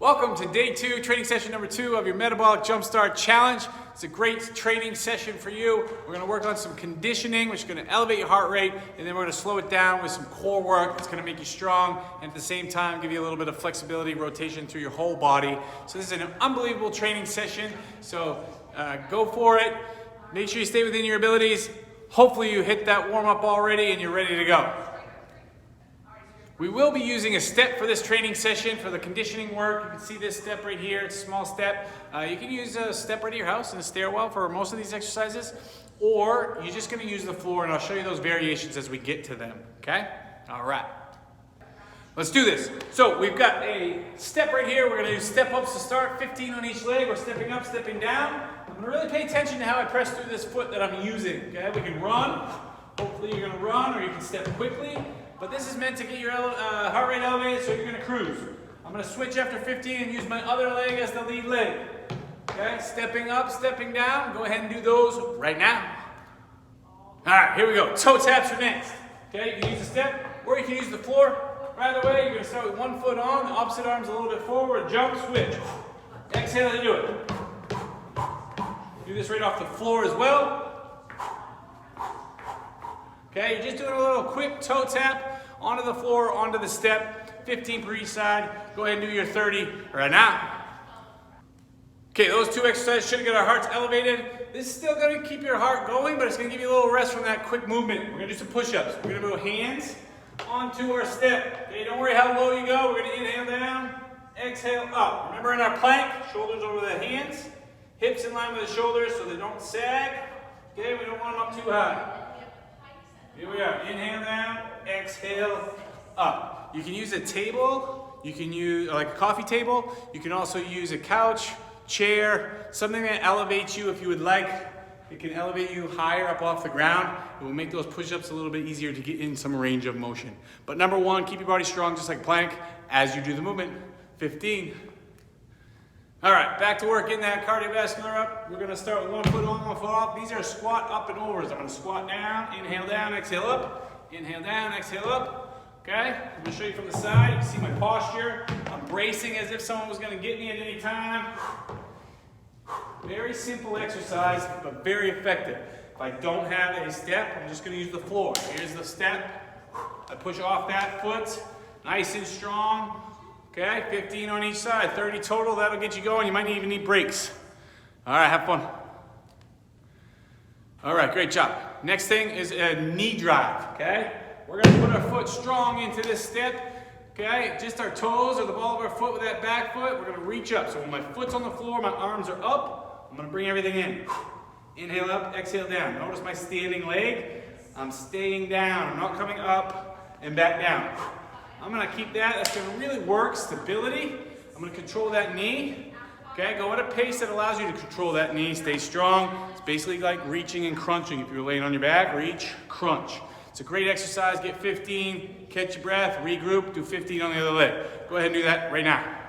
Welcome to day 2, training session number 2 of your Metabolic Jumpstart Challenge. It's a great training session for you. We're going to work on some conditioning, which is going to elevate your heart rate, and then we're going to slow it down with some core work that's going to make you strong, and at the same time give you a little bit of flexibility, rotation through your whole body. So this is an unbelievable training session, so go for it. Make sure you stay within your abilities. Hopefully you hit that warm-up already and you're ready to go. We will be using a step for this training session for the conditioning work. You can see this step right here. It's a small step. You can use a step right at your house in a stairwell for most of these exercises, or you're just going to use the floor, and I'll show you those variations as we get to them. Okay? All right. Let's do this. So we've got a step right here. We're going to do step ups to start, 15 on each leg. We're stepping up, stepping down. I'm going to really pay attention to how I press through this foot that I'm using. Okay? We can run. Hopefully you're going to run, or you can step quickly. But this is meant to get your heart rate elevated, so you're going to cruise. I'm going to switch after 15 and use my other leg as the lead leg. Okay, stepping up, stepping down. Go ahead and do those right now. All right, here we go. Toe taps are next. Okay, you can use the step, or you can use the floor. Right away, you're going to start with one foot on, the opposite arm's a little bit forward, jump, switch. Exhale to do it. Do this right off the floor as well. Okay, you're just doing a little quick toe tap onto the floor, onto the step, 15 per each side. Go ahead and do your 30 right now. Okay, those two exercises should get our hearts elevated. This is still going to keep your heart going, but it's going to give you a little rest from that quick movement. We're going to do some push-ups. We're going to move hands onto our step. Okay, don't worry how low you go. We're going to inhale down, exhale up. Remember in our plank, shoulders over the hands, hips in line with the shoulders so they don't sag. Okay, we don't want them up too high. Here we are. Inhale down, exhale up. You can use a table, you can use like a coffee table, you can also use a couch, chair, something that elevates you if you would like. It can elevate you higher up off the ground. It will make those push-ups a little bit easier to get in some range of motion. But number one, keep your body strong just like plank as you do the movement. 15. All right, back to work in that cardiovascular up. We're going to start with one foot on, one foot off. These are squat up and overs. I'm going to squat down, inhale down, exhale up. Inhale down, exhale up. Okay, I'm going to show you from the side. You can see my posture. I'm bracing as if someone was going to get me at any time. Very simple exercise, but very effective. If I don't have a step, I'm just going to use the floor. Here's the step. I push off that foot, nice and strong. Okay, 15 on each side, 30 total. That'll get you going. You might even need breaks. All right, have fun. All right, great job. Next thing is a knee drive, okay? We're going to put our foot strong into this step, okay? Just our toes or the ball of our foot with that back foot. We're going to reach up. So when my foot's on the floor, my arms are up. I'm going to bring everything in. Inhale up, exhale down. Notice my standing leg. I'm staying down. I'm not coming up and back down. I'm going to keep that. That's going to really work stability. I'm going to control that knee. Okay, go at a pace that allows you to control that knee. Stay strong. It's basically like reaching and crunching. If you're laying on your back, reach, crunch. It's a great exercise. Get 15, catch your breath, regroup, do 15 on the other leg. Go ahead and do that right now.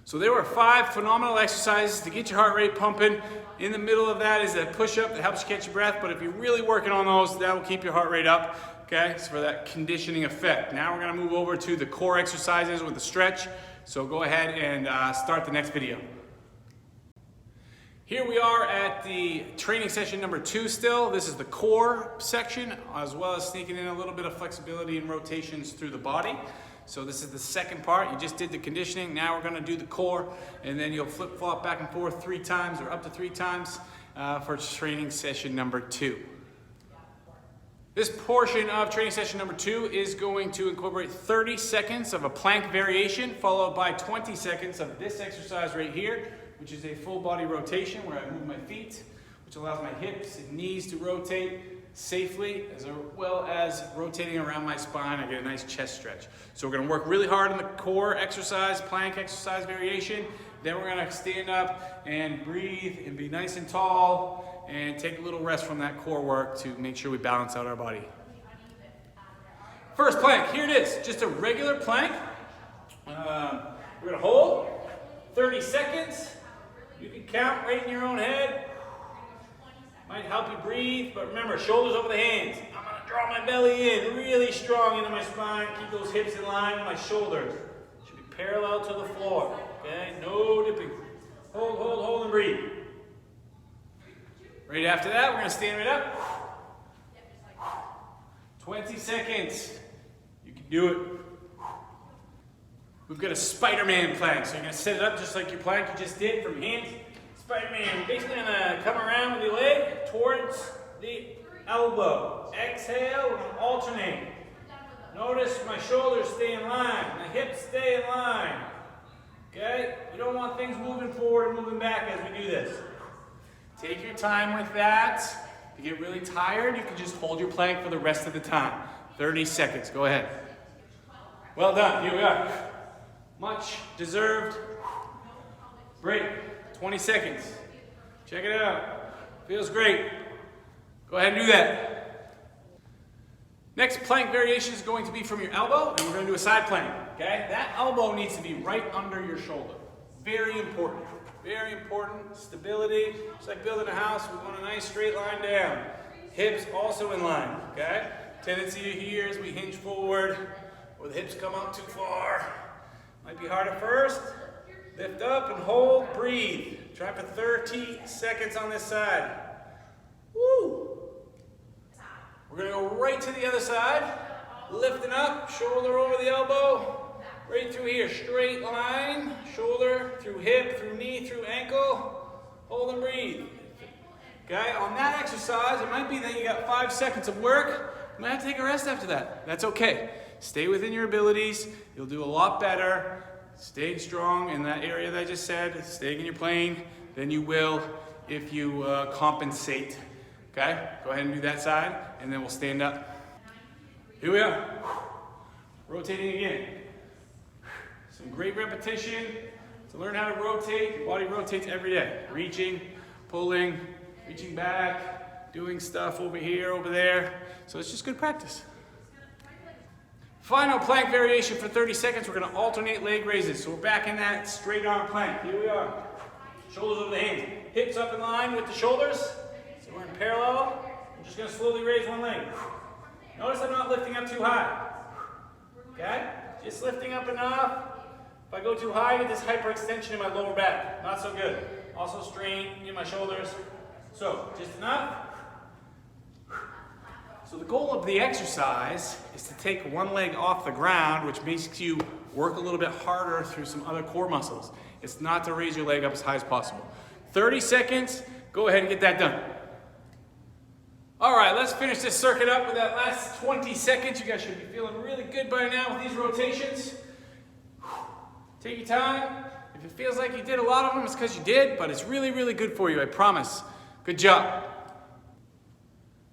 So there were 5 phenomenal exercises to get your heart rate pumping. In the middle of that is a push-up that helps you catch your breath, but if you're really working on those, that will keep your heart rate up. Okay, so for that conditioning effect. Now we're going to move over to the core exercises with the stretch. So go ahead and start the next video. Here we are at the training session number 2 still. This is the core section, as well as sneaking in a little bit of flexibility and rotations through the body. So this is the second part. You just did the conditioning. Now we're going to do the core, and then you'll flip-flop back and forth 3 times or up to 3 times for training session number 2. This portion of training session number 2 is going to incorporate 30 seconds of a plank variation, followed by 20 seconds of this exercise right here, which is a full body rotation where I move my feet, which allows my hips and knees to rotate safely, as well as rotating around my spine. I get a nice chest stretch. So we're going to work really hard on the core exercise, plank exercise variation. Then we're going to stand up and breathe and be nice and tall and take a little rest from that core work to make sure we balance out our body. First plank, here it is. Just a regular plank. We're going to hold 30 seconds. You can count right in your own head. Might help you breathe, but remember, shoulders over the hands. I'm going to draw my belly in really strong into my spine. Keep those hips in line with my shoulders. Should be parallel to the floor. after that, we're gonna stand right up. 20 seconds. You can do it. We've got a Spider-Man plank, so you're gonna set it up just like your plank you just did from hands. Spider-Man, basically gonna come around with your leg towards the elbow. Exhale, we're gonna alternate. Notice my shoulders stay in line, my hips stay in line. Okay? You don't want things moving forward and moving back as we do this. Take your time with that. If you get really tired, you can just hold your plank for the rest of the time. 30 seconds, go ahead. Well done, here we are. Much deserved break. 20 seconds. Check it out. Feels great. Go ahead and do that. Next plank variation is going to be from your elbow, and we're going to do a side plank. Okay? That elbow needs to be right under your shoulder. Very important. Very important. Stability. It's like building a house. We want a nice straight line down. Hips also in line. Okay? Tendency here is we hinge forward, or the hips come up too far. Might be hard at first. Lift up and hold, breathe. Try for 30 seconds on this side. Woo! We're gonna go right to the other side. Lifting up, shoulder over the elbow. Right through here, straight line. Shoulder through hip, through knee, through ankle. Hold and breathe. Okay, on that exercise, it might be that you got 5 seconds of work. You might have to take a rest after that. That's okay. Stay within your abilities. You'll do a lot better. Staying strong in that area that I just said, staying in your plane, than you will if you compensate. Okay? Go ahead and do that side, and then we'll stand up. Here we are. Rotating again. Some great repetition to learn how to rotate. Your body rotates every day. Reaching, pulling, reaching back, doing stuff over here, over there. So it's just good practice. Final plank variation for 30 seconds. We're going to alternate leg raises. So we're back in that straight arm plank. Here we are. Shoulders over the hands. Hips up in line with the shoulders. So we're in parallel. We're just going to slowly raise one leg. Notice I'm not lifting up too high. Okay? Just lifting up enough. If I go too high, I get this hyperextension in my lower back. Not so good. Also strain in my shoulders. So, just enough. So the goal of the exercise is to take one leg off the ground, which makes you work a little bit harder through some other core muscles. It's not to raise your leg up as high as possible. 30 seconds, go ahead and get that done. All right, let's finish this circuit up with that last 20 seconds. You guys should be feeling really good by now with these rotations. Take your time. If it feels like you did a lot of them, it's because you did, but it's really, really good for you, I promise. Good job.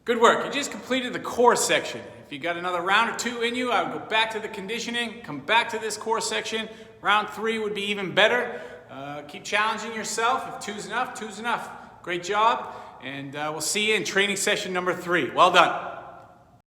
Good work. You just completed the core section. If you got another round or two in you, I would go back to the conditioning, come back to this core section. Round 3 would be even better. Keep challenging yourself. If 2's enough, 2's enough. Great job. And we'll see you in training session number 3. Well done.